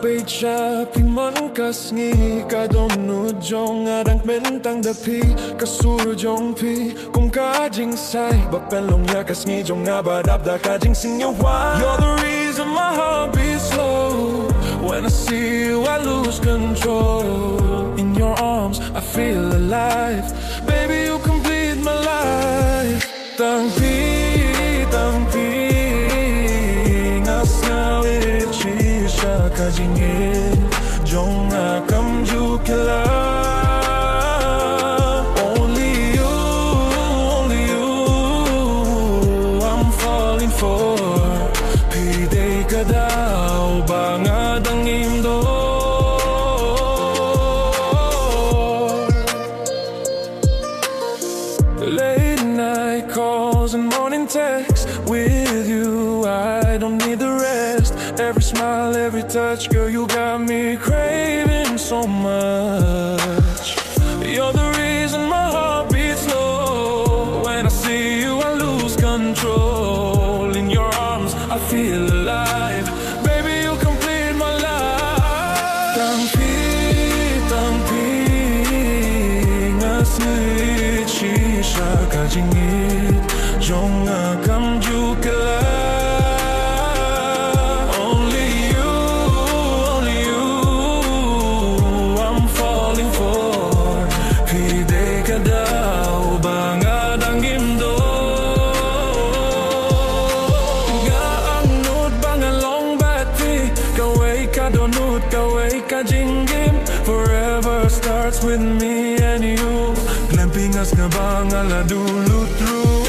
bây cha pi mẫn kas ngi ka dom nu jong adang bentang da pi ka sur jong pi kum ka jing sai ba pen long ya kas ngi jong nga ba dap da ka jing sing your why. You're the reason my heart beats slow. When I see you I lose control. In your arms I feel alive. Baby you complete my life. Tang pi ngas nga it chi sha ka jing it jong nga kam ju kila. Only you I'm falling for. Pi day ka daw ba nga dang imdo. Late night calls and morning texts. With you I don't need the rest. Every smile, every touch, girl you got me craving so much. You're the reason my heart beats slow. When I see you I lose control. In your arms I feel alive. Baby you complete my life. Tang pi ngas ngit chi sha ka jing it jong nga kam ju kala. Only you I'm falling for. Pi day ka daw ba nga dang imdo. Nga ang nut ba nga long bati kaway ka donut kaway ka jinggim. Forever starts with me and you. Glampingas nga ba nga ladulut through.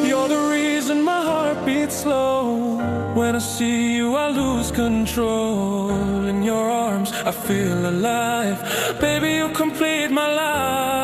You're the reason my heart beats slow. When I see you I lose control. In your arms I feel alive. Baby you complete my life.